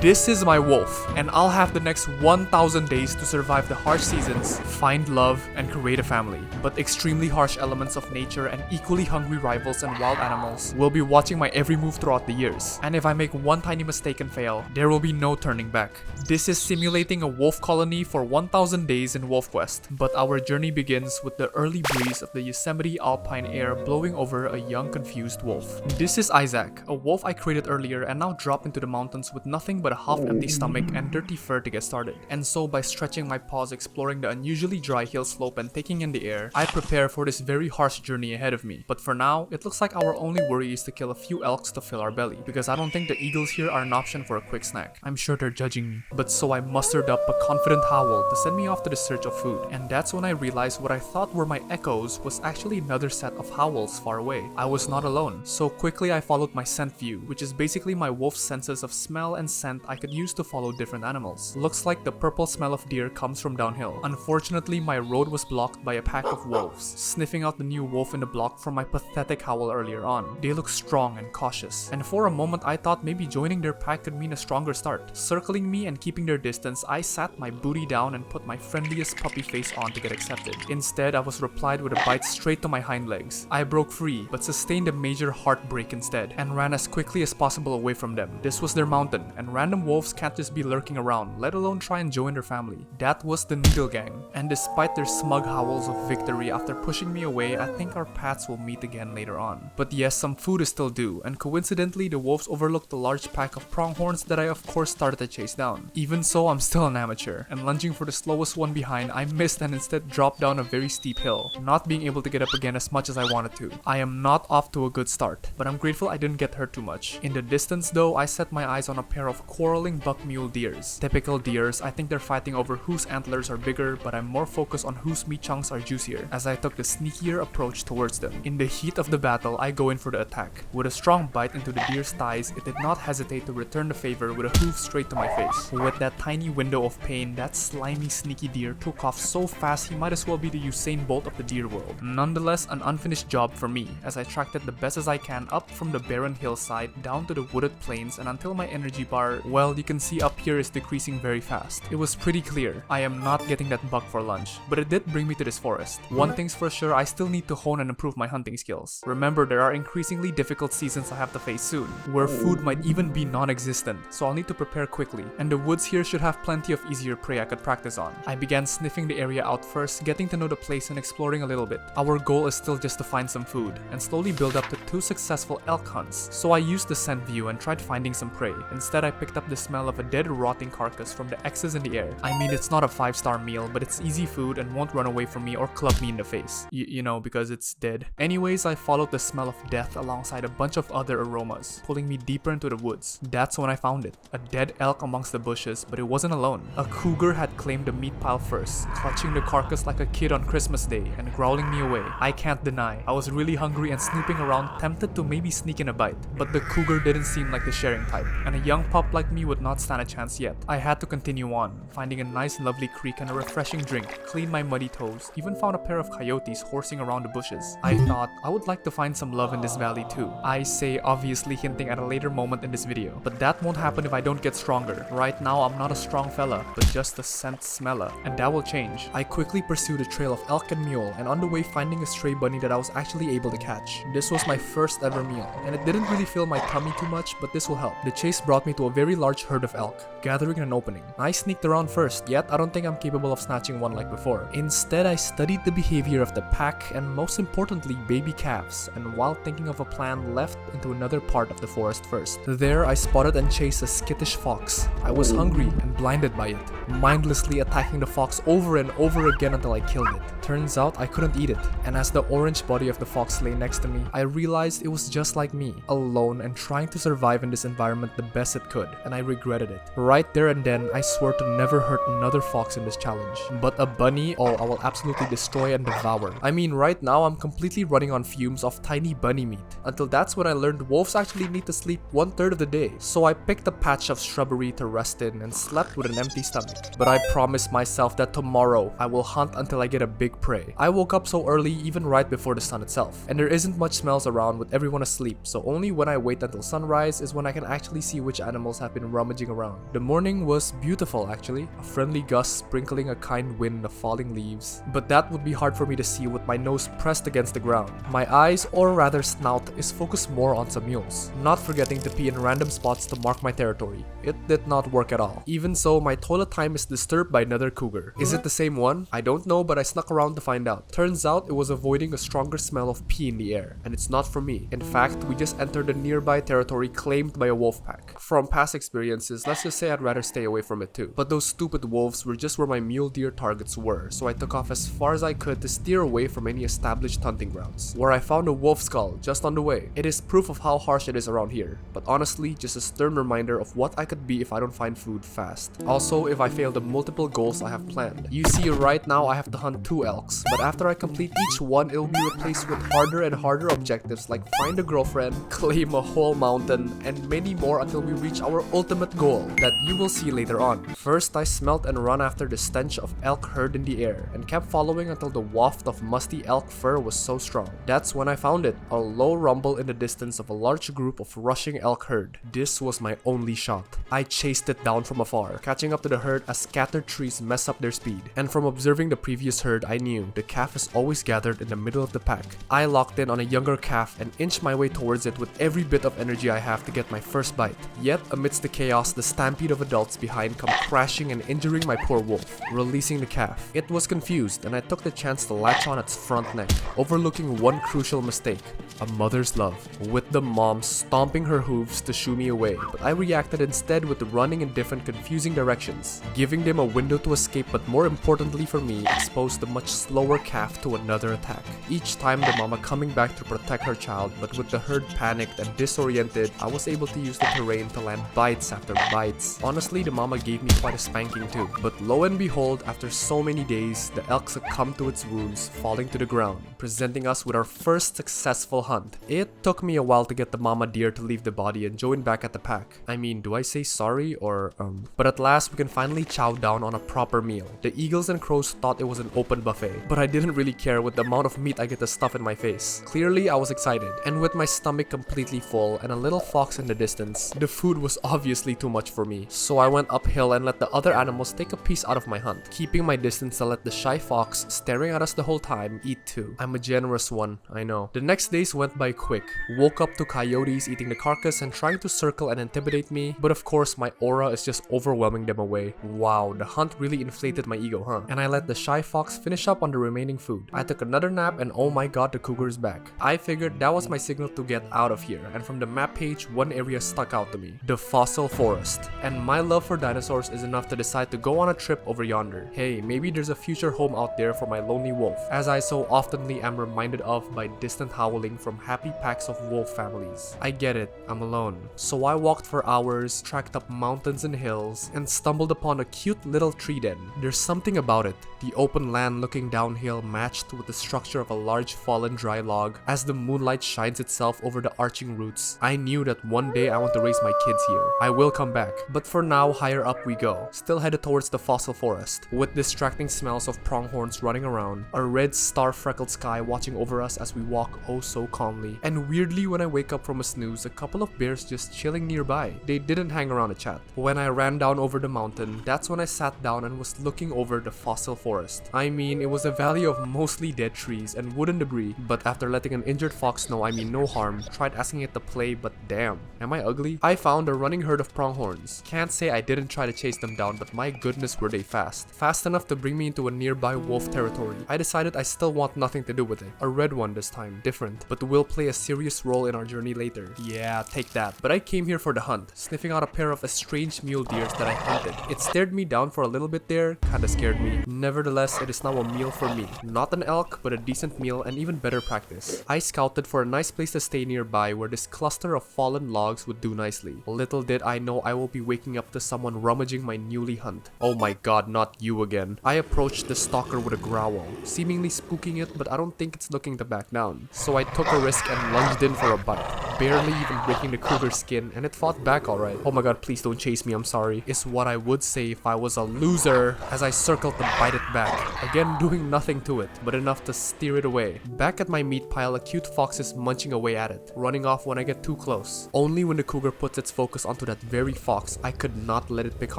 This is my wolf, and I'll have the next 1000 days to survive the harsh seasons, find love, and create a family. But extremely harsh elements of nature and equally hungry rivals and wild animals will be watching my every move throughout the years. And if I make one tiny mistake and fail, there will be no turning back. This is simulating a wolf colony for 1000 days in WolfQuest, but our journey begins with the early breeze of the Yosemite alpine air blowing over a young confused wolf. This is Isaac, a wolf I created earlier and now dropped into the mountains with nothing but a half-empty stomach and dirty fur to get started. And so by stretching my paws exploring the unusually dry hill slope and taking in the air, I prepare for this very harsh journey ahead of me. But for now, it looks like our only worry is to kill a few elks to fill our belly, because I don't think the eagles here are an option for a quick snack. I'm sure they're judging me. But so I mustered up a confident howl to send me off to the search of food, and that's when I realized what I thought were my echoes was actually another set of howls far away. I was not alone, so quickly I followed my scent view, which is basically my wolf's senses of smell and scent I could use to follow different animals. Looks like the purple smell of deer comes from downhill. Unfortunately, my road was blocked by a pack of wolves, sniffing out the new wolf in the block from my pathetic howl earlier on. They look strong and cautious, and for a moment I thought maybe joining their pack could mean a stronger start. Circling me and keeping their distance, I sat my booty down and put my friendliest puppy face on to get accepted. Instead, I was replied with a bite straight to my hind legs. I broke free, but sustained a major heartbreak instead, and ran as quickly as possible away from them. This was their mountain, and random wolves can't just be lurking around, let alone try and join their family. That was the Needle Gang, and despite their smug howls of victory after pushing me away, I think our paths will meet again later on. But yes, some food is still due, and coincidentally the wolves overlooked the large pack of pronghorns that I of course started to chase down. Even so, I'm still an amateur, and lunging for the slowest one behind, I missed and instead dropped down a very steep hill, not being able to get up again as much as I wanted to. I am not off to a good start, but I'm grateful I didn't get hurt too much. In the distance though, I set my eyes on a pair of quarreling buck mule deers. Typical deers, I think they're fighting over whose antlers are bigger, but I'm more focused on whose meat chunks are juicier, as I took the sneakier approach towards them. In the heat of the battle, I go in for the attack. With a strong bite into the deer's thighs, it did not hesitate to return the favor with a hoof straight to my face. With that tiny window of pain, that slimy sneaky deer took off so fast he might as well be the Usain Bolt of the deer world. Nonetheless, an unfinished job for me, as I tracked it the best as I can up from the barren hillside down to the wooded plains and until my energy bar, well, you can see up here is decreasing very fast. It was pretty clear, I am not getting that buck for lunch, but it did bring me to this forest. One thing's for sure, I still need to hone and improve my hunting skills. Remember, there are increasingly difficult seasons I have to face soon, where food might even be non-existent, so I'll need to prepare quickly, and the woods here should have plenty of easier prey I could practice on. I began sniffing the area out first, getting to know the place and exploring a little bit. Our goal is still just to find some food, and slowly build up to 2 successful elk hunts, so I used the scent view and tried finding some prey. Instead, I picked up the smell of a dead rotting carcass from the X's in the air. I mean, it's not a 5-star meal, but it's easy food and won't run away from me or club me in the face. You know, because it's dead. Anyways, I followed the smell of death alongside a bunch of other aromas, pulling me deeper into the woods. That's when I found it. A dead elk amongst the bushes, but it wasn't alone. A cougar had claimed the meat pile first, clutching the carcass like a kid on Christmas Day and growling me away. I can't deny, I was really hungry and snooping around, tempted to maybe sneak in a bite. But the cougar didn't seem like the sharing type, and a young pup like me would not stand a chance yet. I had to continue on, finding a nice lovely creek and a refreshing drink, clean my muddy toes, even found a pair of coyotes horsing around the bushes. I thought I would like to find some love in this valley too. I say obviously hinting at a later moment in this video, but that won't happen if I don't get stronger. Right now I'm not a strong fella, but just a scent smeller, and that will change. I quickly pursued a trail of elk and mule, and on the way finding a stray bunny that I was actually able to catch. This was my first ever meal, and it didn't really fill my tummy too much, but this will help. The chase brought me to a very large herd of elk, gathering in an opening. I sneaked around first, yet I don't think I'm capable of snatching one like before. Instead, I studied the behavior of the pack and most importantly baby calves, and while thinking of a plan, left into another part of the forest first. There, I spotted and chased a skittish fox. I was hungry and blinded by it, mindlessly attacking the fox over and over again until I killed it. Turns out I couldn't eat it, and as the orange body of the fox lay next to me, I realized it was just like me, alone and trying to survive in this environment the best it could, and I regretted it. Right there and then, I swore to never hurt another fox in this challenge. But a bunny, oh, I will absolutely destroy and devour. I mean, right now I'm completely running on fumes of tiny bunny meat. Until that's when I learned wolves actually need to sleep 1/3 of the day. So I picked a patch of shrubbery to rest in and slept with an empty stomach. But I promised myself that tomorrow I will hunt until I get a big prey. I woke up so early, even right before the sun itself, and there isn't much smells around with everyone asleep, so only when I wait until sunrise is when I can actually see which animals have had been rummaging around. The morning was beautiful actually, a friendly gust sprinkling a kind wind of falling leaves, but that would be hard for me to see with my nose pressed against the ground. My eyes, or rather snout, is focused more on some mules, not forgetting to pee in random spots to mark my territory. It did not work at all. Even so, my toilet time is disturbed by another cougar. Is it the same one? I don't know, but I snuck around to find out. Turns out it was avoiding a stronger smell of pee in the air, and it's not for me. In fact, we just entered a nearby territory claimed by a wolf pack. From past experiences, let's just say I'd rather stay away from it too. But those stupid wolves were just where my mule deer targets were, so I took off as far as I could to steer away from any established hunting grounds, where I found a wolf skull just on the way. It is proof of how harsh it is around here, but honestly, just a stern reminder of what I could be if I don't find food fast. Also, if I fail the multiple goals I have planned. You see, right now I have to hunt 2 elks, but after I complete each one, it'll be replaced with harder and harder objectives like find a girlfriend, claim a whole mountain, and many more until we reach our ultimate goal that you will see later on. First, I smelt and run after the stench of elk herd in the air and kept following until the waft of musty elk fur was so strong. That's when I found it, a low rumble in the distance of a large group of rushing elk herd. This was my only shot. I chased it down from afar, catching up to the herd as scattered trees mess up their speed. And from observing the previous herd, I knew the calf is always gathered in the middle of the pack. I locked in on a younger calf and inched my way towards it with every bit of energy I have to get my first bite. Yet, amidst the chaos, the stampede of adults behind come crashing and injuring my poor wolf, releasing the calf. It was confused, and I took the chance to latch on its front neck, overlooking one crucial mistake: a mother's love, with the mom stomping her hooves to shoo me away, but I reacted instead with running in different confusing directions, giving them a window to escape, but more importantly for me, exposed the much slower calf to another attack. Each time the mama coming back to protect her child, but with the herd panicked and disoriented, I was able to use the terrain to land bites after bites. Honestly, the mama gave me quite a spanking too, but lo and behold, after so many days, the elk succumbed to its wounds, falling to the ground, presenting us with our first successful hunt. It took me a while to get the mama deer to leave the body and join back at the pack. I mean, do I say sorry or But at last we can finally chow down on a proper meal. The eagles and crows thought it was an open buffet, but I didn't really care with the amount of meat I get to stuff in my face. Clearly I was excited, and with my stomach completely full and a little fox in the distance, the food was obviously too much for me. So I went uphill and let the other animals take a piece out of my hunt, keeping my distance to let the shy fox, staring at us the whole time, eat too. I'm a generous one, I know. The next days went by quick. Woke up to coyotes eating the carcass and trying to circle and intimidate me, but of course my aura is just overwhelming them away. Wow, the hunt really inflated my ego, huh? And I let the shy fox finish up on the remaining food. I took another nap and oh my god, the cougar is back. I figured that was my signal to get out of here, and from the map page, one area stuck out to me: the fossil forest. And my love for dinosaurs is enough to decide to go on a trip over yonder. Hey, maybe there's a future home out there for my lonely wolf, as I so oftenly am reminded of by distant howling from happy packs of wolf families. I get it, I'm alone. So I walked for hours, tracked up mountains and hills, and stumbled upon a cute little tree den. There's something about it. The open land looking downhill matched with the structure of a large fallen dry log as the moonlight shines itself over the arching roots. I knew that one day I want to raise my kids here. I will come back, but for now higher up we go, still headed towards the fossil forest, with distracting smells of pronghorns running around, a red star-freckled sky watching over us as we walk oh so calmly, and weirdly when I wake up from a snooze, a couple of bears just chilling nearby. They didn't hang around to chat. When I ran down over the mountain, that's when I sat down and was looking over the fossil forest. I mean, it was a valley of mostly dead trees and wooden debris, but after letting an injured fox know I mean no harm, tried asking it to play, but damn, am I ugly? I found a running herd of pronghorns. Can't say I didn't try to chase them down, but my goodness were they fast. Fast enough to bring me into a nearby wolf territory. I decided I still want nothing to do with it. A red one this time, different, but will play a serious role in our journey later. Yeah, take that. But I came here for the hunt, sniffing out a pair of estranged mule deers that I hunted. It stared me down for a little bit there, kinda scared me. Nevertheless, it is now a meal for me. Not an elk, but a decent meal and even better practice. I scouted for a nice place to stay nearby where this cluster of fallen logs would do nicely. Little did I know I will be waking up to someone rummaging my newly hunt. Oh my god, not you again. I approached the stalker with a growl, seemingly spooking it, but I don't think it's looking to back down. So I took a risk and lunged in for a bite, barely even breaking the cougar's skin, and it fought back alright. Oh my god, please don't chase me, I'm sorry, is what I would say if I was a loser, as I circled to bite it back, again doing nothing to it, but enough to steer it away. Back at my meat pile, a cute fox is munching away at it, running off when I get too close. Only when the cougar puts its focus onto to that very fox, I could not let it pick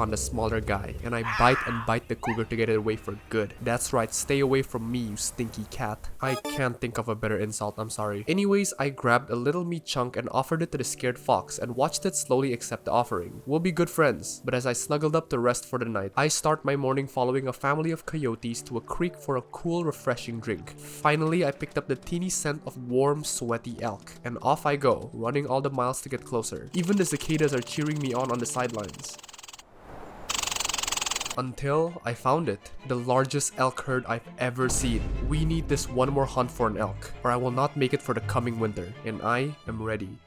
on the smaller guy, and I bite and bite the cougar to get it away for good. That's right, stay away from me, you stinky cat. I can't think of a better insult, I'm sorry. Anyways, I grabbed a little meat chunk and offered it to the scared fox and watched it slowly accept the offering. We'll be good friends. But as I snuggled up to rest for the night, I start my morning following a family of coyotes to a creek for a cool, refreshing drink. Finally, I picked up the teeny scent of warm, sweaty elk, and off I go, running all the miles to get closer. Even the cicadas are cheering me on the sidelines. Until I found it. The largest elk herd I've ever seen. We need this one more hunt for an elk, or I will not make it for the coming winter, and I am ready.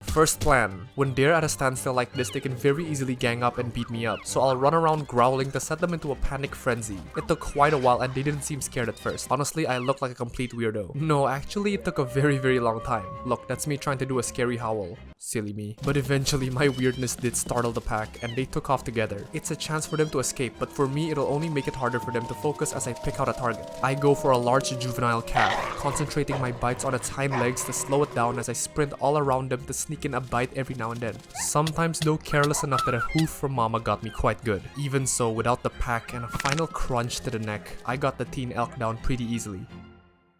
First plan. When they're at a standstill like this, they can very easily gang up and beat me up, so I'll run around growling to set them into a panic frenzy. It took quite a while and they didn't seem scared at first. Honestly, I look like a complete weirdo. No, actually it took a very long time. Look, that's me trying to do a scary howl. Silly me. But eventually my weirdness did startle the pack and they took off together. It's a chance for them to escape, but for me it'll only make it harder for them to focus as I pick out a target. I go for a large juvenile calf, concentrating my bites on its hind legs to slow it down as I sprint all around them to sneak in a bite every now and then. Sometimes though careless enough that a hoof from mama got me quite good. Even so, without the pack and a final crunch to the neck, I got the teen elk down pretty easily.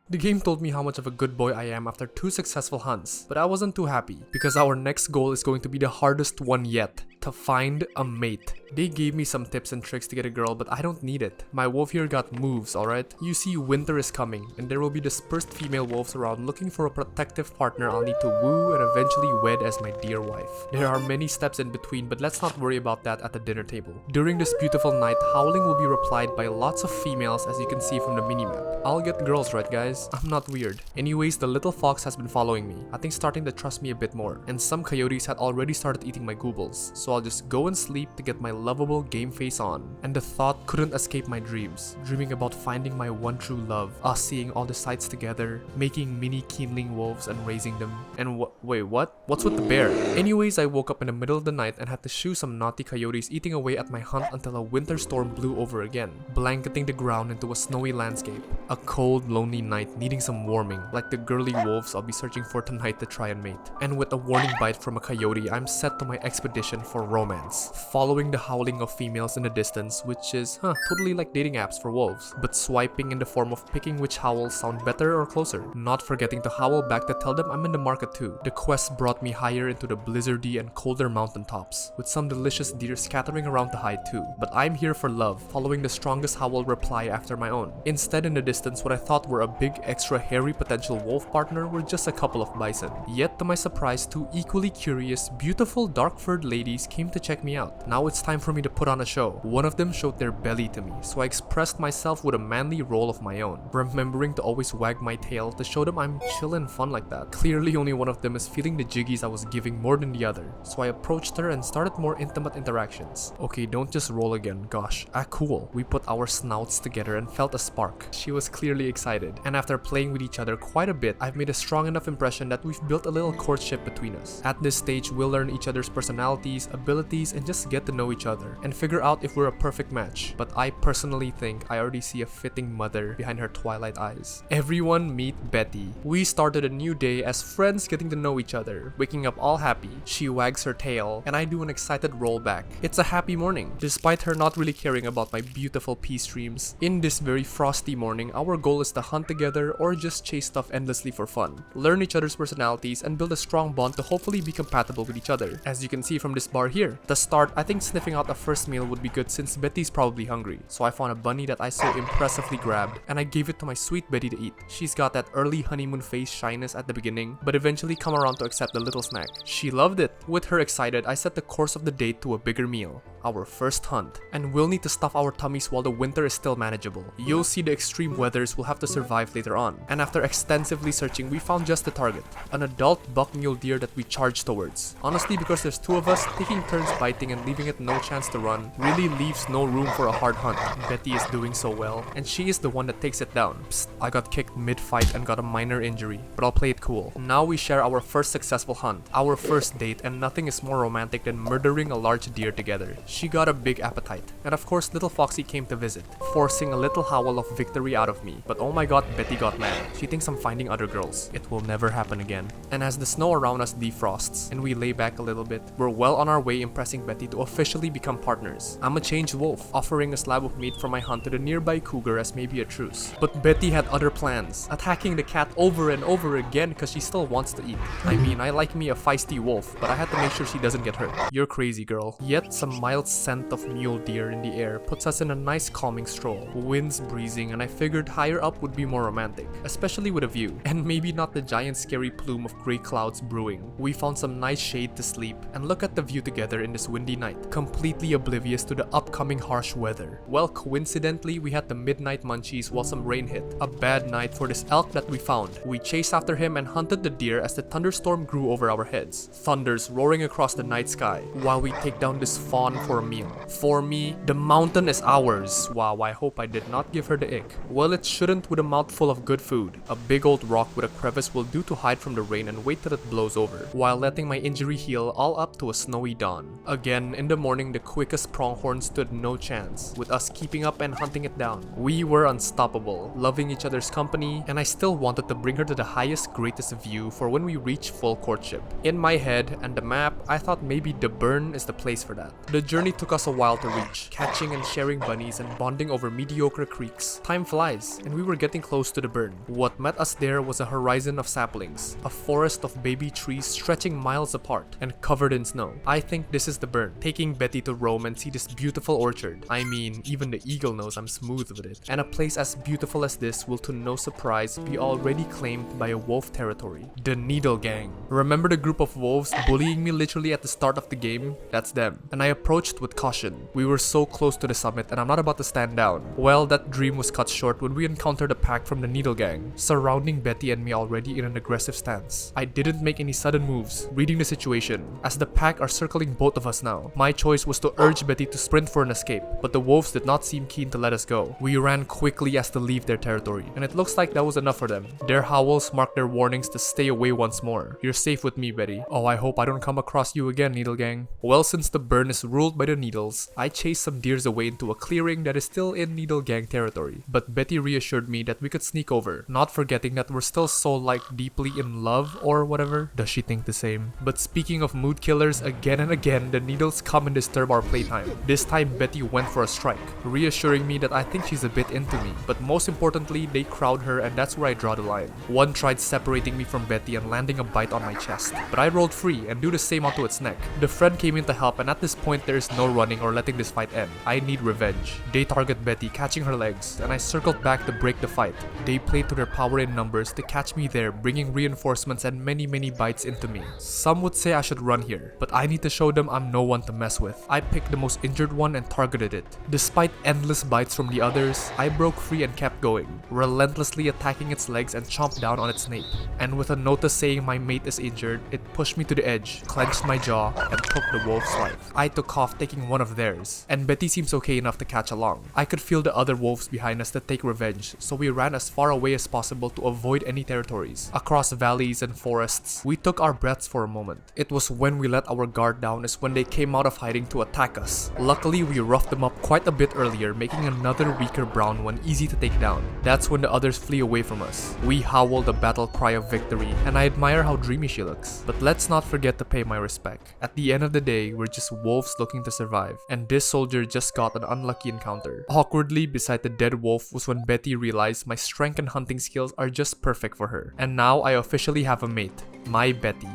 The game told me how much of a good boy I am after 2 successful hunts, but I wasn't too happy because our next goal is going to be the hardest one yet. To find a mate. They gave me some tips and tricks to get a girl, but I don't need it. My wolf here got moves, alright? You see, winter is coming, and there will be dispersed female wolves around looking for a protective partner I'll need to woo and eventually wed as my dear wife. There are many steps in between, but let's not worry about that at the dinner table. During this beautiful night, howling will be replied by lots of females as you can see from the minimap. I'll get girls, right guys? I'm not weird. Anyways, the little fox has been following me, I think starting to trust me a bit more, and some coyotes had already started eating my goobles, so I'll just go and sleep to get my lovable game face on. And the thought couldn't escape my dreams, dreaming about finding my one true love, us seeing all the sights together, making mini Keenling wolves and raising them. And wait, what? What's with the bear? Anyways, I woke up in the middle of the night and had to shoo some naughty coyotes eating away at my hunt until a winter storm blew over again, blanketing the ground into a snowy landscape. A cold, lonely night needing some warming, like the girly wolves I'll be searching for tonight to try and mate. And with a warning bite from a coyote, I'm set to my expedition for romance, following the howling of females in the distance, which is, totally like dating apps for wolves, but swiping in the form of picking which howls sound better or closer, not forgetting to howl back to tell them I'm in the market too. The quest brought me higher into the blizzardy and colder mountaintops, with some delicious deer scattering around to hide too, but I'm here for love, following the strongest howl reply after my own. Instead, in the distance, what I thought were a big extra hairy potential wolf partner were just a couple of bison. Yet to my surprise, 2 equally curious, beautiful dark-furred ladies came to check me out. Now it's time for me to put on a show. One of them showed their belly to me, so I expressed myself with a manly role of my own, remembering to always wag my tail to show them I'm chill and fun like that. Clearly only one of them is feeling the jiggies I was giving more than the other, so I approached her and started more intimate interactions. Okay, don't just roll again, gosh, act cool. We put our snouts together and felt a spark. She was clearly excited, and after playing with each other quite a bit, I've made a strong enough impression that we've built a little courtship between us. At this stage, we'll learn each other's personalities, abilities, and just get to know each other and figure out if we're a perfect match. But I personally think I already see a fitting mother behind her twilight eyes. Everyone meet Betty. We started a new day as friends getting to know each other, waking up all happy. She wags her tail and I do an excited rollback. It's a happy morning, despite her not really caring about my beautiful peace dreams. In this very frosty morning, our goal is to hunt together or just chase stuff endlessly for fun, learn each other's personalities, and build a strong bond to hopefully be compatible with each other. As you can see from this bar here, to start, I think sniffing out a first meal would be good since Betty's probably hungry. So I found a bunny that I so impressively grabbed and I gave it to my sweet Betty to eat. She's got that early honeymoon phase shyness at the beginning, but eventually come around to accept the little snack. She loved it. With her excited, I set the course of the date to a bigger meal, our first hunt, and we'll need to stuff our tummies while the winter is still manageable. You'll see the extreme weathers we'll have to survive later on, and after extensively searching, we found just the target, an adult buck mule deer that we charged towards. Honestly, because there's 2 of us, taking turns biting and leaving it no chance to run really leaves no room for a hard hunt. Betty is doing so well, and she is the one that takes it down. Psst, I got kicked mid-fight and got a minor injury, but I'll play it cool. Now we share our first successful hunt, our first date, and nothing is more romantic than murdering a large deer together. She got a big appetite, and of course little Foxy came to visit, forcing a little howl of victory out of me. But oh my god, Betty got mad. She thinks I'm finding other girls. It will never happen again. And as the snow around us defrosts and we lay back a little bit, we're well on our way impressing Betty to officially become partners. I'm a changed wolf, offering a slab of meat from my hunt to the nearby cougar as maybe a truce. But Betty had other plans, attacking the cat over and over again because she still wants to eat. I mean, I like me a feisty wolf, but I had to make sure she doesn't get hurt. You're crazy, girl. Yet some mild scent of mule deer in the air puts us in a nice calming stroll. Wind's breezing, and I figured higher up would be more romantic, especially with a view, and maybe not the giant scary plume of gray clouds brewing. We found some nice shade to sleep and look at the view together in this windy night, completely oblivious to the upcoming harsh weather. Well, coincidentally, we had the midnight munchies while some rain hit. A bad night for this elk that we found. We chased after him and hunted the deer as the thunderstorm grew over our heads, thunders roaring across the night sky, while we take down this fawn for a meal. For me, the mountain is ours. Wow, I hope I did not give her the ick. Well, it shouldn't with a mouthful of good food. A big old rock with a crevice will do to hide from the rain and wait till it blows over, while letting my injury heal all up to a snowy dawn. Again, in the morning, the quickest pronghorn stood no chance, with us keeping up and hunting it down. We were unstoppable, loving each other's company, and I still wanted to bring her to the highest, greatest view for when we reach full courtship. In my head and the map, I thought maybe the burn is the place for that. The journey took us a while to reach, catching and sharing bunnies and bonding over mediocre creeks. Time flies, and we were getting close to the burn. What met us there was a horizon of saplings, a forest of baby trees stretching miles apart and covered in snow. I think this is the burn, taking Betty to roam and see this beautiful orchard. I mean, even the eagle knows I'm smooth with it. And a place as beautiful as this will to no surprise be already claimed by a wolf territory. The Needle Gang. Remember the group of wolves bullying me literally at the start of the game? That's them. And I approached with caution. We were so close to the summit and I'm not about to stand down. Well, that dream was cut short when we encountered a pack from the Needle Gang, surrounding Betty and me already in an aggressive stance. I didn't make any sudden moves, reading the situation, as the pack are circling both of us now. My choice was to urge Betty to sprint for an escape, but the wolves did not seem keen to let us go. We ran quickly as to leave their territory, and it looks like that was enough for them. Their howls marked their warnings to stay away once more. You're safe with me, Betty. Oh, I hope I don't come across you again, Needle Gang. Well, since the burn is ruled by the needles, I chased some deers away into a clearing that is still in Needle Gang territory. But Betty reassured me that we could sneak over, not forgetting that we're still so deeply in love or whatever. Does she think the same? But speaking of mood killers, again and again, the needles come and disturb our playtime. This time, Betty went for a strike, reassuring me that I think she's a bit into me. But most importantly, they crowd her and that's where I draw the line. One tried separating me from Betty and landing a bite on my chest, but I rolled free and do the same onto its neck. The friend came in to help and at this point there is no running or letting this fight end. I need revenge. They target Betty, catching her legs, and I circled back to break the fight. They played to their power in numbers to catch me there, bringing reinforcements and many bites into me. Some would say I should run here, but I need to show them I'm no one to mess with. I picked the most injured one and targeted it. Despite endless bites from the others, I broke free and kept going, relentlessly attacking its legs and chomped down on its nape. And with a notice saying my mate is injured, it pushed me to the edge, clenched my jaw, and took the wolf's life. I took off taking one of theirs, and Betty seems okay enough to catch along. I could feel the other wolves behind us to take revenge, so we ran as far away as possible to avoid any territories. Across valleys and forests, we took our breaths for a moment. It was when we let our guard down is when they came out of hiding to attack us. Luckily, we roughed them up quite a bit earlier, making another weaker brown one easy to take down. That's when the others flee away from us. We howled a battle cry of victory, and I admire how dreamy she looks. But let's not forget to pay my respect. At the end of the day, we're just wolves looking to survive, and this soldier just got an unlucky encounter. Awkwardly beside the dead wolf was when Betty realized my strength and hunting skills are just perfect for her. And now I officially have a mate, my Betty.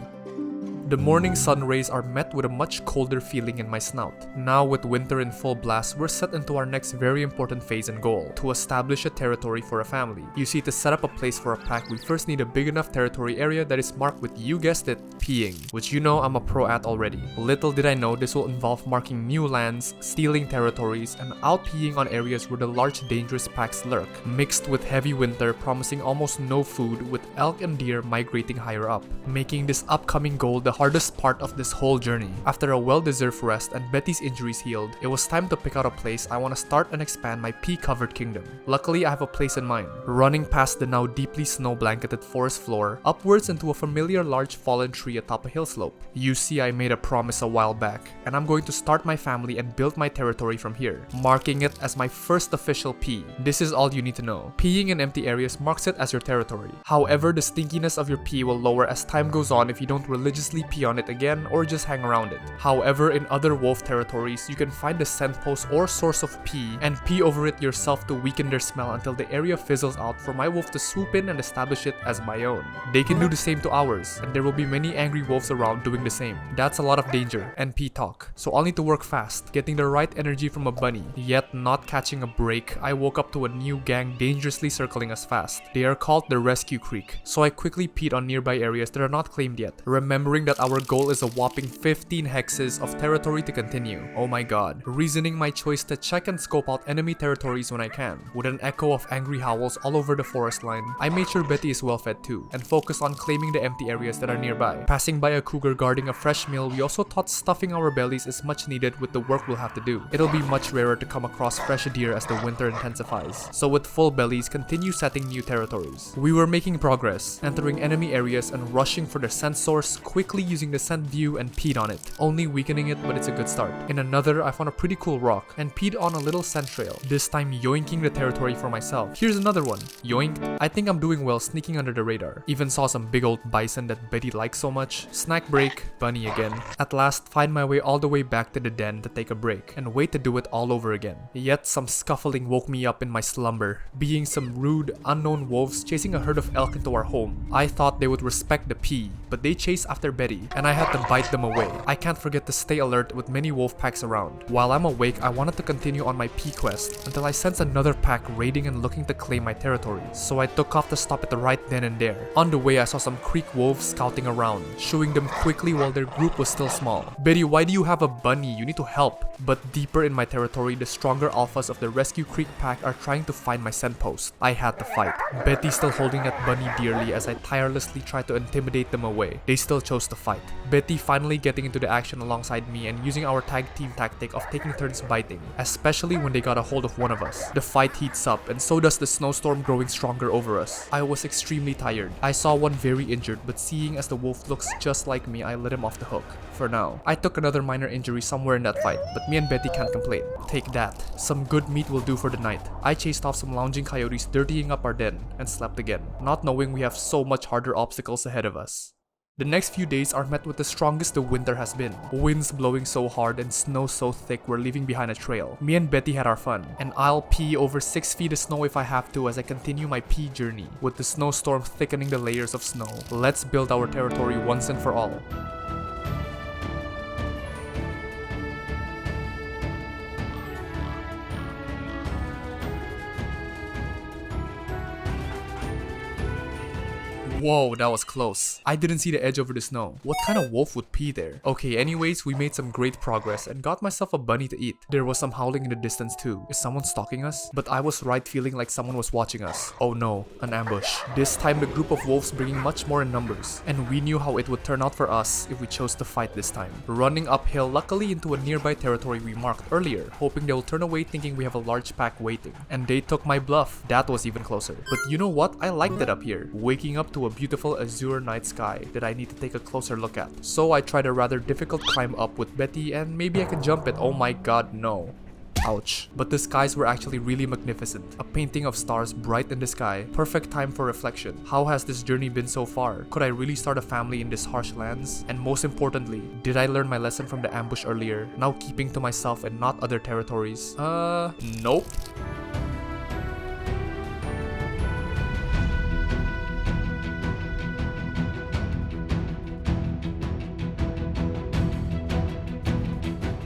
The morning sun rays are met with a much colder feeling in my snout. Now with winter in full blast, we're set into our next very important phase and goal, to establish a territory for a family. You see, to set up a place for a pack, we first need a big enough territory area that is marked with, you guessed it, peeing, which you know I'm a pro at already. Little did I know this will involve marking new lands, stealing territories, and out peeing on areas where the large dangerous packs lurk, mixed with heavy winter promising almost no food, with elk and deer migrating higher up, making this upcoming goal the hardest part of this whole journey. After a well-deserved rest and Betty's injuries healed, it was time to pick out a place I want to start and expand my pea-covered kingdom. Luckily, I have a place in mind, running past the now deeply snow-blanketed forest floor, upwards into a familiar large fallen tree atop a hill slope. You see, I made a promise a while back, and I'm going to start my family and build my territory from here, marking it as my first official pea. This is all you need to know. Peeing in empty areas marks it as your territory. However, the stinkiness of your pee will lower as time goes on if you don't religiously pee on it again or just hang around it. However, in other wolf territories, you can find the scent post or source of pee and pee over it yourself to weaken their smell until the area fizzles out for my wolf to swoop in and establish it as my own. They can do the same to ours, and there will be many angry wolves around doing the same. That's a lot of danger and pee talk, so I'll need to work fast, getting the right energy from a bunny, yet not catching a break. I woke up to a new gang dangerously circling us fast. They are called the Rescue Creek, so I quickly peed on nearby areas that are not claimed yet, remembering that our goal is a whopping 15 hexes of territory to continue. Oh my god. Reasoning my choice to check and scope out enemy territories when I can. With an echo of angry howls all over the forest line, I made sure Betty is well fed too, and focus on claiming the empty areas that are nearby. Passing by a cougar guarding a fresh meal, we also thought stuffing our bellies is much needed with the work we'll have to do. It'll be much rarer to come across fresh deer as the winter intensifies, so with full bellies, continue setting new territories. We were making progress, entering enemy areas and rushing for the scent source, quickly using the scent view and peed on it, only weakening it, but it's a good start. In another, I found a pretty cool rock and peed on a little scent trail, this time yoinking the territory for myself. Here's another one, yoinked. I think I'm doing well sneaking under the radar. Even saw some big old bison that Betty likes so much. Snack break, bunny again. At last, find my way all the way back to the den to take a break and wait to do it all over again. Yet some scuffling woke me up in my slumber, being some rude, unknown wolves chasing a herd of elk into our home. I thought they would respect the pea, but they chased after Betty, and I had to bite them away. I can't forget to stay alert with many wolf packs around. While I'm awake, I wanted to continue on my pea quest until I sensed another pack raiding and looking to claim my territory, so I took off to stop at the right then and there. On the way, I saw some creek wolves scouting around, shooing them quickly while their group was still small. Betty, why do you have a bunny? You need to help. But deeper in my territory, the stronger alphas of the Rescue Creek pack are trying to find my scent post. I had to fight. Betty still holding that bunny dearly as I tirelessly tried to intimidate them away. They still chose to fight. Betty finally getting into the action alongside me and using our tag team tactic of taking turns biting, especially when they got a hold of one of us. The fight heats up, and so does the snowstorm growing stronger over us. I was extremely tired. I saw one very injured, but seeing as the wolf looks just like me, I let him off the hook. For now. I took another minor injury somewhere in that fight, but me and Betty can't complain. Take that. Some good meat will do for the night. I chased off some lounging coyotes dirtying up our den, and slept again, not knowing we have so much harder obstacles ahead of us. The next few days are met with the strongest the winter has been. Winds blowing so hard and snow so thick we're leaving behind a trail. Me and Betty had our fun, and I'll pee over 6 feet of snow if I have to as I continue my pee journey. With the snowstorm thickening the layers of snow, let's build our territory once and for all. Whoa, that was close. I didn't see the edge over the snow. What kind of wolf would pee there? Okay, anyways, we made some great progress and got myself a bunny to eat. There was some howling in the distance too. Is someone stalking us? But I was right feeling like someone was watching us. Oh no, an ambush. This time the group of wolves bringing much more in numbers, and we knew how it would turn out for us if we chose to fight this time. Running uphill, luckily into a nearby territory we marked earlier, hoping they will turn away thinking we have a large pack waiting. And they took my bluff. That was even closer. But you know what? I liked it up here. Waking up to a beautiful azure night sky that I need to take a closer look at. So I tried a rather difficult climb up with Betty and maybe I can jump it. Oh my god, no. Ouch. But the skies were actually really magnificent. A painting of stars bright in the sky. Perfect time for reflection. How has this journey been so far? Could I really start a family in these harsh lands? And most importantly, did I learn my lesson from the ambush earlier, now keeping to myself and not other territories? Nope.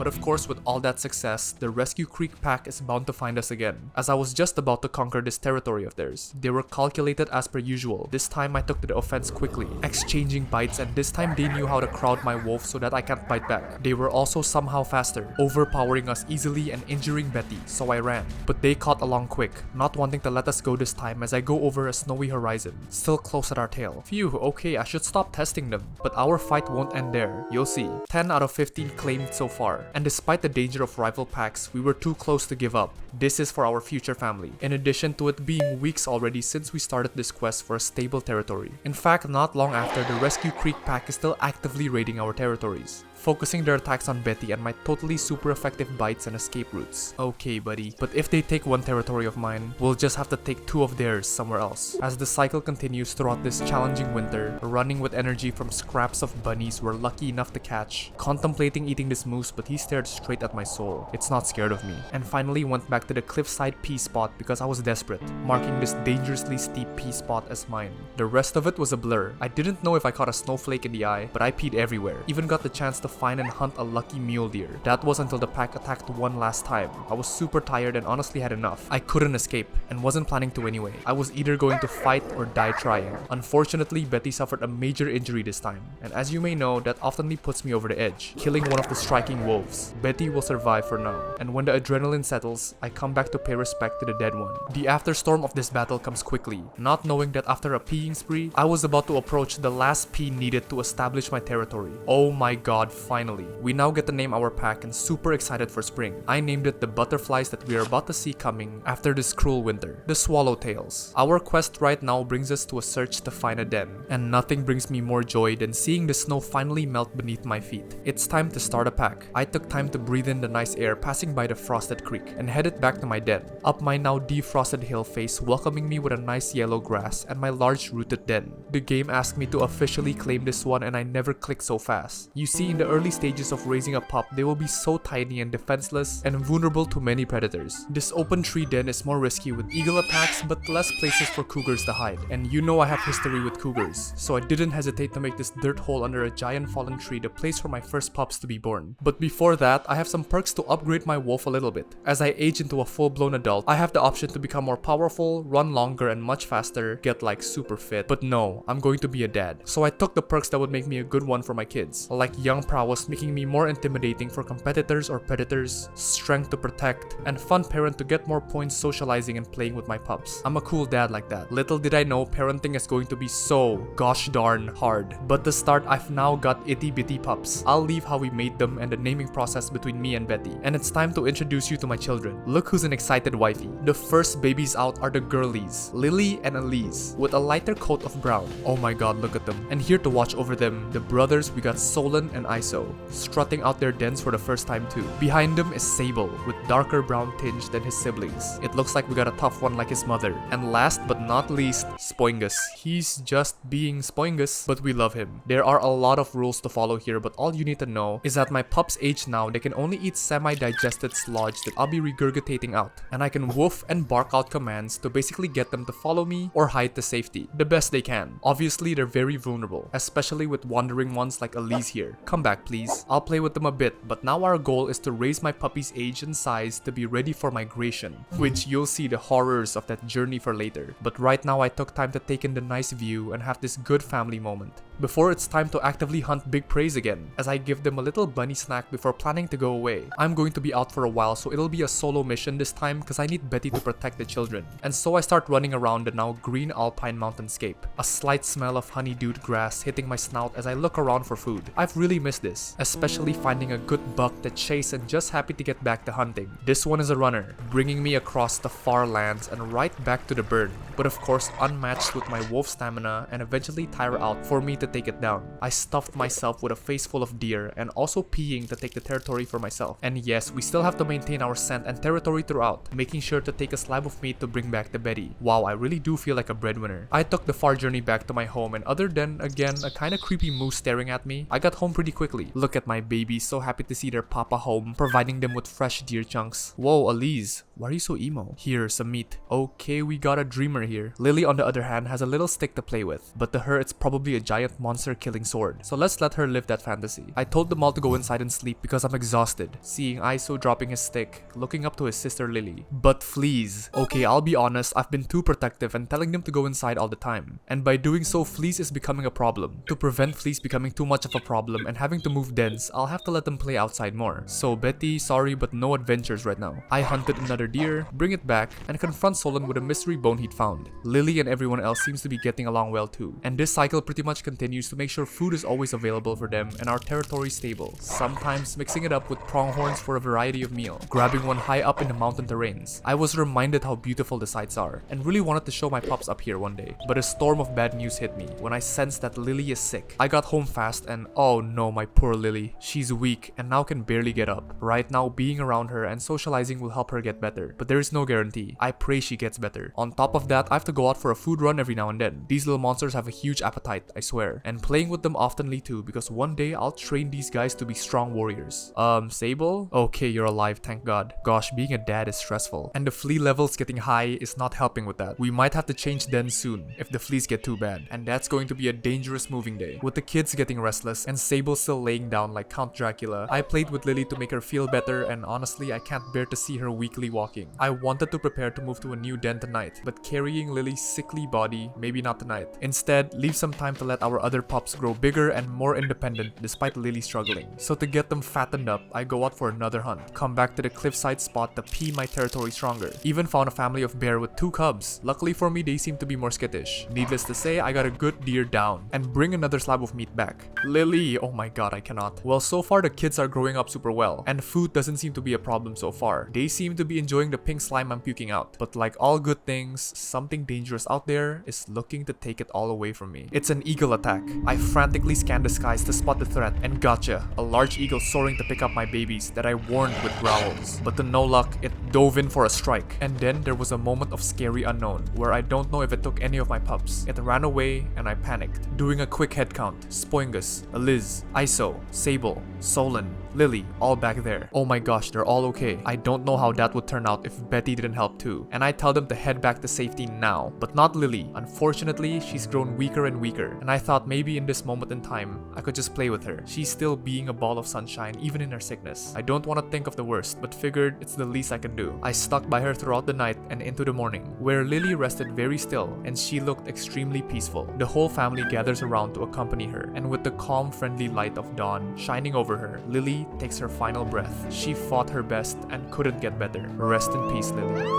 But of course, with all that success, the Rescue Creek pack is bound to find us again, as I was just about to conquer this territory of theirs. They were calculated as per usual. This time I took to the offense quickly, exchanging bites, and this time they knew how to crowd my wolf so that I can't bite back. They were also somehow faster, overpowering us easily and injuring Betty, so I ran. But they caught along quick, not wanting to let us go this time as I go over a snowy horizon, still close at our tail. Phew, okay, I should stop testing them. But our fight won't end there, you'll see. 10 out of 15 claimed so far, and despite the danger of rival packs, we were too close to give up. This is for our future family, in addition to it being weeks already since we started this quest for a stable territory. In fact, not long after, the Rescue Creek pack is still actively raiding our territories, focusing their attacks on Betty and my totally super effective bites and escape routes. Okay buddy, but if they take one territory of mine, we'll just have to take 2 of theirs somewhere else. As the cycle continues throughout this challenging winter, running with energy from scraps of bunnies we're lucky enough to catch, contemplating eating this moose but he stared straight at my soul. It's not scared of me. And finally went back to the cliffside pea spot because I was desperate, marking this dangerously steep pea spot as mine. The rest of it was a blur. I didn't know if I caught a snowflake in the eye, but I peed everywhere. Even got the chance to find and hunt a lucky mule deer. That was until the pack attacked one last time. I was super tired and honestly had enough. I couldn't escape and wasn't planning to anyway. I was either going to fight or die trying. Unfortunately, Betty suffered a major injury this time, and as you may know, that oftenly puts me over the edge, killing one of the striking wolves. Betty will survive for now, and when the adrenaline settles, I come back to pay respect to the dead one. The afterstorm of this battle comes quickly, not knowing that after a peeing spree, I was about to approach the last pea needed to establish my territory. Oh my god, finally. We now get to name our pack and super excited for spring. I named it the butterflies that we are about to see coming after this cruel winter, the swallowtails. Our quest right now brings us to a search to find a den, and nothing brings me more joy than seeing the snow finally melt beneath my feet. It's time to start a pack. I took time to breathe in the nice air passing by the frosted creek and headed back to my den, up my now defrosted hill face welcoming me with a nice yellow grass and my large rooted den. The game asked me to officially claim this one and I never clicked so fast. You see, in the early stages of raising a pup, they will be so tiny and defenseless and vulnerable to many predators. This open tree den is more risky with eagle attacks but less places for cougars to hide, and you know I have history with cougars, so I didn't hesitate to make this dirt hole under a giant fallen tree the place for my first pups to be born. But before that, I have some perks to upgrade my wolf a little bit. As I age into a full-blown adult, I have the option to become more powerful, run longer and much faster, get like super fit. But no, I'm going to be a dad. So I took the perks that would make me a good one for my kids, like young prowess making me more intimidating for competitors or predators, strength to protect, and fun parent to get more points socializing and playing with my pups. I'm a cool dad like that. Little did I know parenting is going to be so gosh darn hard. But to start, I've now got itty bitty pups. I'll leave how we made them and the naming process between me and Betty. And it's time to introduce you to my children. Look who's an excited wifey. The first babies out are the girlies, Lily and Elise, with a lighter coat of brown. Oh my god, look at them. And here to watch over them, the brothers, we got Solon and Iso, strutting out their dens for the first time too. Behind them is Sable, with darker brown tinge than his siblings. It looks like we got a tough one like his mother. And last but not least, Spoingus. He's just being Spoingus, but we love him. There are a lot of rules to follow here, but all you need to know is that my pups age now, they can only eat semi-digested sludge that I'll be regurgitating out, and I can woof and bark out commands to basically get them to follow me or hide to safety, the best they can. Obviously, they're very vulnerable, especially with wandering ones like Elise here. Come back please. I'll play with them a bit, but now our goal is to raise my puppy's age and size to be ready for migration, which you'll see the horrors of that journey for later. But right now I took time to take in the nice view and have this good family moment, before it's time to actively hunt big preys again, as I give them a little bunny snack before planning to go away. I'm going to be out for a while, so it'll be a solo mission this time because I need Betty to protect the children. And so I start running around the now green alpine mountainscape, a slight smell of honeydewed grass hitting my snout as I look around for food. I've really missed this, especially finding a good buck to chase and just happy to get back to hunting. This one is a runner, bringing me across the far lands and right back to the burn, but of course unmatched with my wolf stamina and eventually tire out for me to take it down. I stuffed myself with a face full of deer and also peeing to take the territory for myself. And yes, we still have to maintain our scent and territory throughout, making sure to take a slab of meat to bring back to Betty. Wow, I really do feel like a breadwinner. I took the far journey back to my home, and other than, again, a kinda creepy moose staring at me, I got home pretty quickly. Look at my babies, so happy to see their papa home, providing them with fresh deer chunks. Whoa, Elise, Why are you so emo? Here, some meat. Okay, we got a dreamer here. Lily, on the other hand, has a little stick to play with, but to her it's probably a giant monster killing sword. So let's let her live that fantasy. I told them all to go inside and sleep because I'm exhausted, seeing Iso dropping his stick, looking up to his sister Lily. But fleas. Okay, I'll be honest, I've been too protective and telling them to go inside all the time. And by doing so, fleas is becoming a problem. To prevent fleas becoming too much of a problem and having to move dens, I'll have to let them play outside more. So Betty, sorry but no adventures right now. I hunted another deer, bring it back, and confront Solon with a mystery bone he'd found. Lily and everyone else seems to be getting along well too. And this cycle pretty much continues to make sure food is always available for them and our territory stable, sometimes mixing it up with pronghorns for a variety of meal, grabbing one high up in the mountain terrains. I was reminded how beautiful the sights are, and really wanted to show my pups up here one day, but a storm of bad news hit me when I sensed that Lily is sick. I got home fast and oh no, my poor Lily. She's weak and now can barely get up. Right now, being around her and socializing will help her get better, but there is no guarantee. I pray she gets better. On top of that, I have to go out for a food run every now and then. These little monsters have a huge appetite, I swear, and playing with them oftenly too, because one day I'll train these guys to be strong warriors. Sable? Okay, you're alive, thank God. Gosh, being a dad is stressful, and the flea levels getting high is not helping with that. We might have to change dens soon if the fleas get too bad, and that's going to be a dangerous moving day. With the kids getting restless and Sable still laying down like Count Dracula, I played with Lily to make her feel better, and honestly, I can't bear to see her weakly walking. I wanted to prepare to move to a new den tonight, but carrying Lily's sickly body, maybe not tonight. Instead, leave some time to let our other pups grow bigger and more independent despite Lily struggling. So to get them fattened up, I go out for another hunt, come back to the cliffside spot to pee my territory stronger. Even found a family of bear with 2 cubs. Luckily for me, they seem to be more skittish. Needless to say, I got a good deer down, and bring another slab of meat back. Lily, oh my god, I cannot. Well, so far the kids are growing up super well, and food doesn't seem to be a problem so far. They seem to be enjoying the pink slime I'm puking out. But like all good things, something dangerous out there is looking to take it all away from me. It's an eagle attack. I frantically scanned the skies to spot the threat, and gotcha, a large eagle soaring to pick up my babies that I warned with growls. But to no luck, it dove in for a strike. And then there was a moment of scary unknown, where I don't know if it took any of my pups. It ran away, and I panicked. Doing a quick head count, Spoingus, Eliz, Iso, Sable, Solon, Lily, all back there. Oh my gosh, they're all okay. I don't know how that would turn out if Betty didn't help too. And I tell them to head back to safety now. But not Lily. Unfortunately, she's grown weaker and weaker. And I thought maybe in this moment in time, I could just play with her. She's still being a ball of sunshine even in her sickness. I don't want to think of the worst, but figured it's the least I can do. I stuck by her throughout the night and into the morning, where Lily rested very still and she looked extremely peaceful. The whole family gathers around to accompany her, and with the calm, friendly light of dawn shining over her, Lily takes her final breath. She fought her best and couldn't get better. Rest in peace, Lily.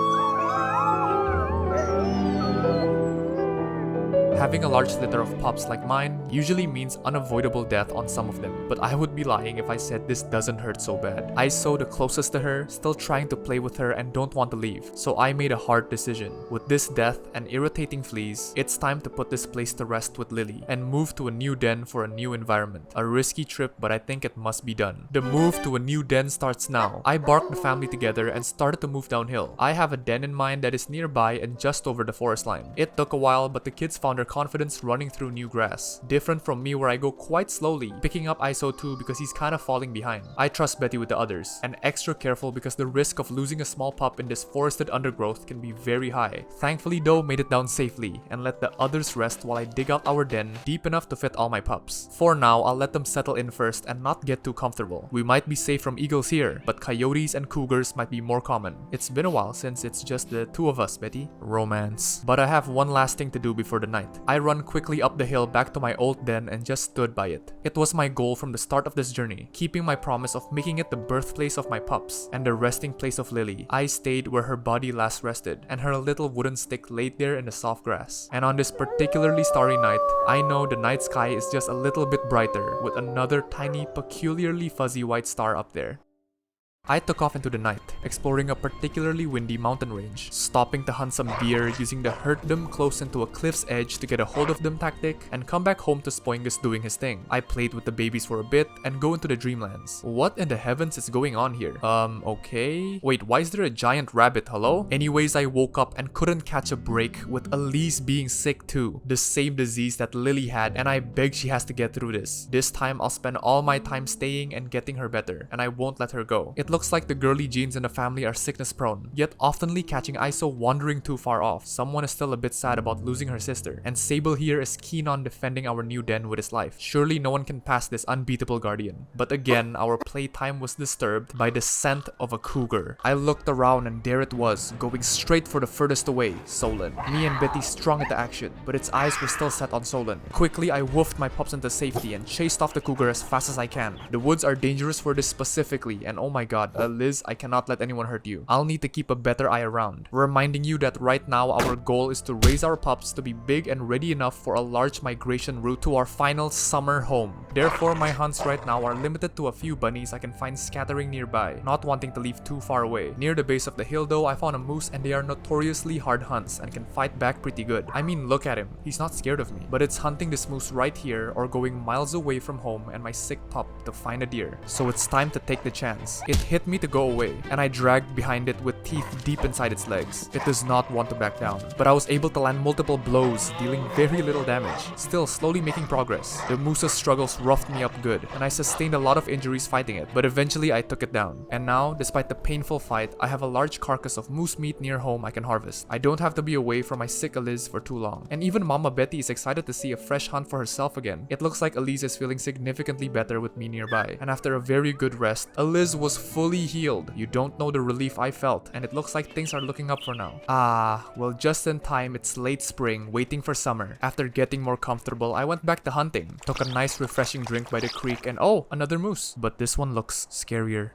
Having a large litter of pups like mine usually means unavoidable death on some of them, but I would be lying if I said this doesn't hurt so bad. I saw the closest to her, still trying to play with her and don't want to leave, so I made a hard decision. With this death and irritating fleas, it's time to put this place to rest with Lily and move to a new den for a new environment. A risky trip, but I think it must be done. The move to a new den starts now. I barked the family together and started to move downhill. I have a den in mind that is nearby and just over the forest line. It took a while, but the kids found their confidence running through new grass. Different from me where I go quite slowly, picking up Iso too because he's kinda falling behind. I trust Betty with the others, and extra careful because the risk of losing a small pup in this forested undergrowth can be very high. Thankfully though, made it down safely, and let the others rest while I dig out our den deep enough to fit all my pups. For now, I'll let them settle in first and not get too comfortable. We might be safe from eagles here, but coyotes and cougars might be more common. It's been a while since it's just the 2 of us, Betty. Romance. But I have one last thing to do before the night. I run quickly up the hill back to my old den and just stood by it. It was my goal from the start of this journey, keeping my promise of making it the birthplace of my pups and the resting place of Lily. I stayed where her body last rested, and her little wooden stick laid there in the soft grass. And on this particularly starry night, I know the night sky is just a little bit brighter with another tiny, peculiarly fuzzy white star up there. I took off into the night, exploring a particularly windy mountain range, stopping to hunt some deer using the herd them close into a cliff's edge to get a hold of them tactic, and come back home to Spoingus doing his thing. I played with the babies for a bit and go into the dreamlands. What in the heavens is going on here? Okay. Wait, why is there a giant rabbit, hello? Anyways, I woke up and couldn't catch a break with Elise being sick too. The same disease that Lily had, and I beg she has to get through this. This time I'll spend all my time staying and getting her better, and I won't let her go. It looks like the girly genes in the family are sickness prone, yet oftenly catching ISO wandering too far off. Someone is still a bit sad about losing her sister, and Sable here is keen on defending our new den with his life. Surely no one can pass this unbeatable guardian. But again, our playtime was disturbed by the scent of a cougar. I looked around and there it was, going straight for the furthest away, Solon. Me and Betty strung into action, but its eyes were still set on Solon. Quickly, I woofed my pups into safety and chased off the cougar as fast as I can. The woods are dangerous for this specifically, and oh my god, Liz, I cannot let anyone hurt you. I'll need to keep a better eye around. Reminding you that right now our goal is to raise our pups to be big and ready enough for a large migration route to our final summer home. Therefore, my hunts right now are limited to a few bunnies I can find scattering nearby, not wanting to leave too far away. Near the base of the hill though, I found a moose and they are notoriously hard hunts and can fight back pretty good. I mean, look at him. He's not scared of me. But it's hunting this moose right here or going miles away from home and my sick pup to find a deer. So it's time to take the chance. It hit me to go away, and I dragged behind it with teeth deep inside its legs. It does not want to back down, but I was able to land multiple blows, dealing very little damage, still slowly making progress. The moose's struggles roughed me up good, and I sustained a lot of injuries fighting it, but eventually I took it down. And now, despite the painful fight, I have a large carcass of moose meat near home I can harvest. I don't have to be away from my sick Elise for too long. And even Mama Betty is excited to see a fresh hunt for herself again. It looks like Elise is feeling significantly better with me nearby, and after a very good rest, Elise was fully healed. You don't know the relief I felt, and it looks like things are looking up for now. Well, just in time, it's late spring, waiting for summer. After getting more comfortable, I went back to hunting, took a nice refreshing drink by the creek, and oh, another moose. But this one looks scarier.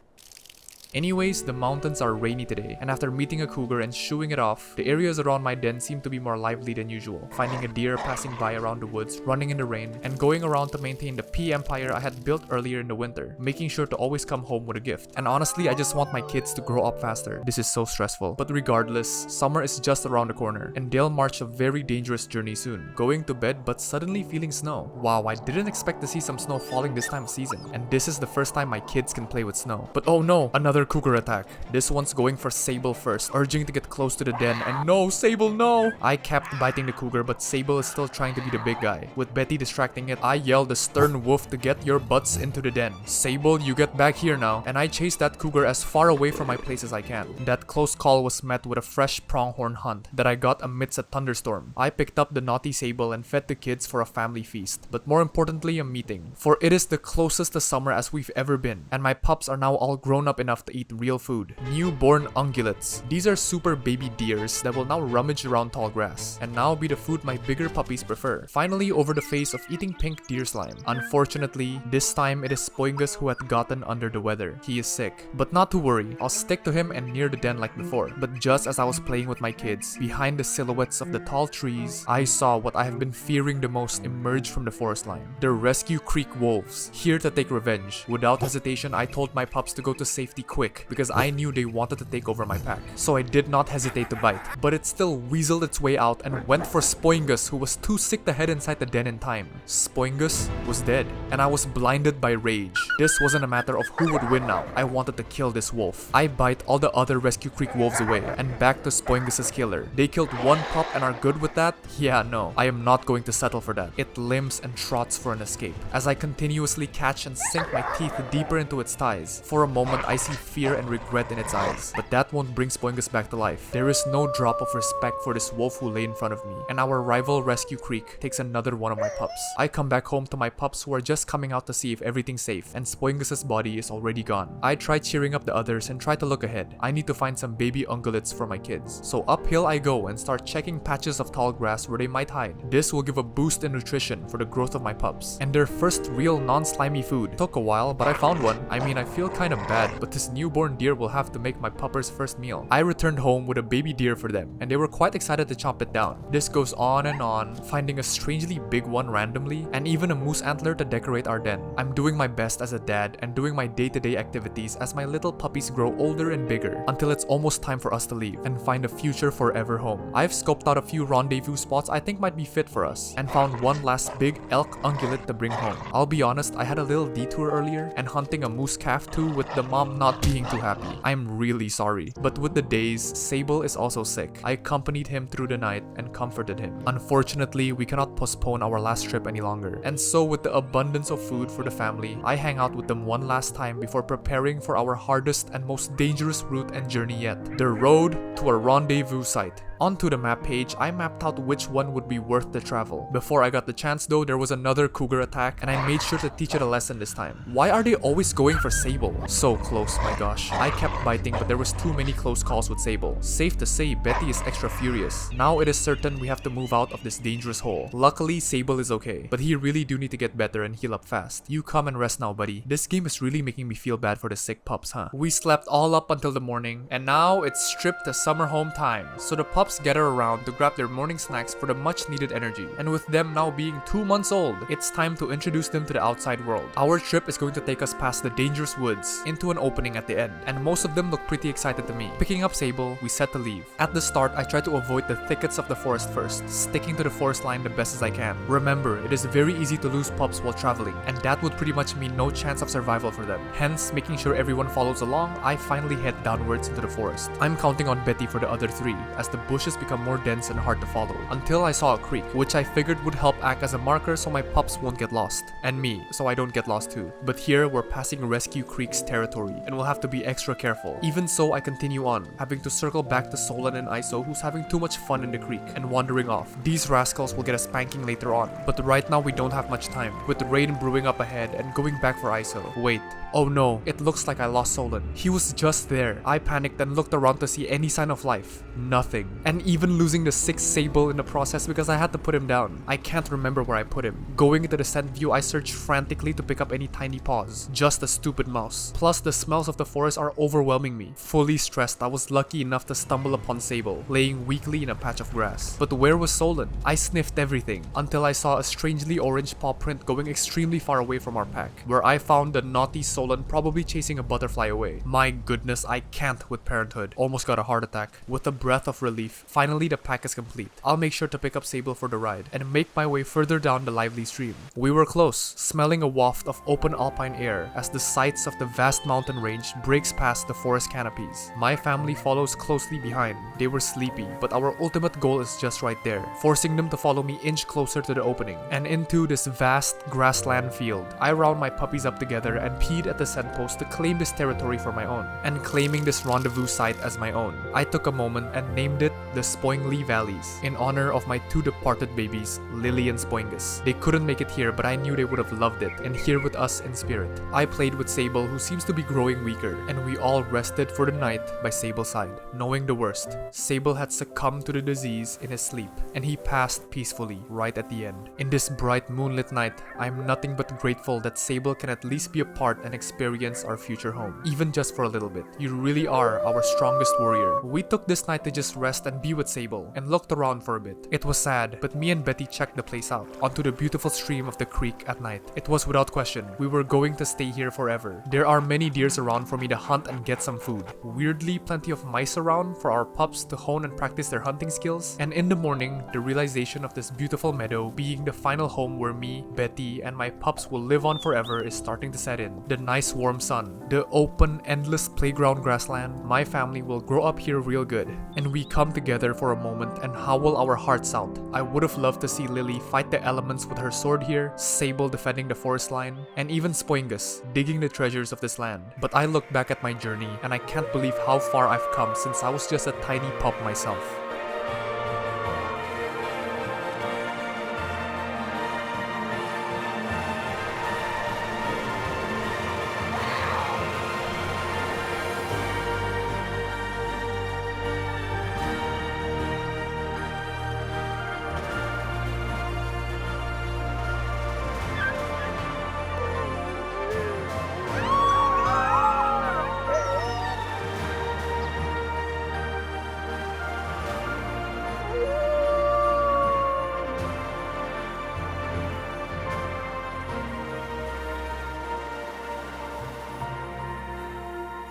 Anyways, the mountains are rainy today, and after meeting a cougar and shooing it off, the areas around my den seem to be more lively than usual. Finding a deer passing by around the woods, running in the rain, and going around to maintain the P empire I had built earlier in the winter, making sure to always come home with a gift. And honestly, I just want my kids to grow up faster. This is so stressful. But regardless, summer is just around the corner, and they'll march a very dangerous journey soon. Going to bed but suddenly feeling snow. Wow, I didn't expect to see some snow falling this time of season, and this is the first time my kids can play with snow. But oh no, another cougar attack. This one's going for Sable first, urging to get close to the den, and no, Sable, no! I kept biting the cougar, but Sable is still trying to be the big guy. With Betty distracting it, I yelled a stern woof to get your butts into the den. Sable, you get back here now, and I chased that cougar as far away from my place as I can. That close call was met with a fresh pronghorn hunt that I got amidst a thunderstorm. I picked up the naughty Sable and fed the kids for a family feast, but more importantly, a meeting. For it is the closest to summer as we've ever been, and my pups are now all grown up enough to eat real food. Newborn ungulates. These are super baby deers that will now rummage around tall grass, and now be the food my bigger puppies prefer. Finally, over the phase of eating pink deer slime. Unfortunately, this time it is Spoingus who had gotten under the weather. He is sick, but not to worry, I'll stick to him and near the den like before. But just as I was playing with my kids, behind the silhouettes of the tall trees, I saw what I have been fearing the most emerge from the forest line. The Rescue Creek wolves, here to take revenge. Without hesitation, I told my pups to go to safety quick, because I knew they wanted to take over my pack. So I did not hesitate to bite, but it still weaseled its way out and went for Spoingus, who was too sick to head inside the den in time. Spoingus was dead, and I was blinded by rage. This wasn't a matter of who would win now. I wanted to kill this wolf. I bite all the other Rescue Creek wolves away, and back to Spoingus's killer. They killed one pup and are good with that? Yeah, no. I am not going to settle for that. It limps and trots for an escape, as I continuously catch and sink my teeth deeper into its thighs. For a moment, I see fear and regret in its eyes, but that won't bring Spoingus back to life. There is no drop of respect for this wolf who lay in front of me, and our rival Rescue Creek takes another one of my pups. I come back home to my pups who are just coming out to see if everything's safe, and Spoingus's body is already gone. I try cheering up the others and try to look ahead. I need to find some baby ungulates for my kids. So uphill I go and start checking patches of tall grass where they might hide. This will give a boost in nutrition for the growth of my pups, and their first real non-slimy food. Took a while, but I found one. I mean, I feel kind of bad, but this newborn deer will have to make my puppers' first meal. I returned home with a baby deer for them, and they were quite excited to chomp it down. This goes on and on, finding a strangely big one randomly, and even a moose antler to decorate our den. I'm doing my best as a dad and doing my day-to-day activities as my little puppies grow older and bigger, until it's almost time for us to leave and find a future forever home. I've scoped out a few rendezvous spots I think might be fit for us, and found one last big elk ungulate to bring home. I'll be honest, I had a little detour earlier, and hunting a moose calf too with the mom not being too happy. I'm really sorry. But with the days, Sable is also sick. I accompanied him through the night and comforted him. Unfortunately, we cannot postpone our last trip any longer. And so with the abundance of food for the family, I hang out with them one last time before preparing for our hardest and most dangerous route and journey yet. The road to a rendezvous site. Onto the map page, I mapped out which one would be worth the travel. Before I got the chance though, there was another cougar attack and I made sure to teach it a lesson this time. Why are they always going for Sable? So close, my gosh. I kept biting but there was too many close calls with Sable. Safe to say, Betty is extra furious. Now it is certain we have to move out of this dangerous hole. Luckily, Sable is okay, but he really do need to get better and heal up fast. You come and rest now, buddy. This game is really making me feel bad for the sick pups, huh? We slept all up until the morning and now it's stripped to summer home time. So the pups gather around to grab their morning snacks for the much needed energy. And with them now being 2 months old, it's time to introduce them to the outside world. Our trip is going to take us past the dangerous woods into an opening at the end, and most of them look pretty excited to me. Picking up Sable, we set to leave. At the start, I try to avoid the thickets of the forest first, sticking to the forest line the best as I can. Remember, it is very easy to lose pups while traveling, and that would pretty much mean no chance of survival for them. Hence, making sure everyone follows along, I finally head downwards into the forest. I'm counting on Betty for the other 3, as the bushes become more dense and hard to follow, until I saw a creek, which I figured would help act as a marker so my pups won't get lost, and me, so I don't get lost too. But here, we're passing Rescue Creek's territory, and we'll have to be extra careful. Even so, I continue on, having to circle back to Solon and Iso, who's having too much fun in the creek, and wandering off. These rascals will get a spanking later on, but right now we don't have much time, with the rain brewing up ahead and going back for Iso. Wait. Oh no, it looks like I lost Solon. He was just there. I panicked and looked around to see any sign of life. Nothing. And even losing the 6th Sable in the process because I had to put him down. I can't remember where I put him. Going into the scent view, I searched frantically to pick up any tiny paws. Just a stupid mouse. Plus, the smells of the forest are overwhelming me. Fully stressed, I was lucky enough to stumble upon Sable, laying weakly in a patch of grass. But where was Solon? I sniffed everything, until I saw a strangely orange paw print going extremely far away from our pack, where I found the naughty Solon probably chasing a butterfly away. My goodness, I can't with parenthood. Almost got a heart attack. With a breath of relief, finally the pack is complete. I'll make sure to pick up Sable for the ride and make my way further down the lively stream. We were close, smelling a waft of open alpine air as the sights of the vast mountain range breaks past the forest canopies. My family follows closely behind. They were sleepy, but our ultimate goal is just right there, forcing them to follow me inch closer to the opening and into this vast grassland field. I round my puppies up together and peed at the scent post to claim this territory for my own, and claiming this rendezvous site as my own. I took a moment and named it the Spoingly Valleys, in honor of my 2 departed babies, Lily and Spoingus. They couldn't make it here, but I knew they would have loved it, and here with us in spirit. I played with Sable, who seems to be growing weaker, and we all rested for the night by Sable's side, knowing the worst. Sable had succumbed to the disease in his sleep, and he passed peacefully right at the end. In this bright moonlit night, I am nothing but grateful that Sable can at least be a part and experience our future home, even just for a little bit. You really are our strongest warrior. We took this night to just rest and be with Sable, and looked around for a bit. It was sad, but me and Betty checked the place out, onto the beautiful stream of the creek at night. It was without question, we were going to stay here forever. There are many deers around for me to hunt and get some food. Weirdly, plenty of mice around for our pups to hone and practice their hunting skills. And in the morning, the realization of this beautiful meadow being the final home where me, Betty, and my pups will live on forever is starting to set in. The nice warm sun, the open, endless playground grassland. My family will grow up here real good, and we come together for a moment and howl our hearts out. I would have loved to see Lily fight the elements with her sword here, Sable defending the forest line, and even Spoingus digging the treasures of this land. But I look back at my journey and I can't believe how far I've come since I was just a tiny pup myself.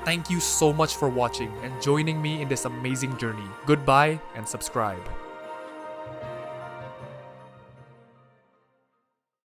Thank you so much for watching and joining me in this amazing journey. Goodbye and subscribe.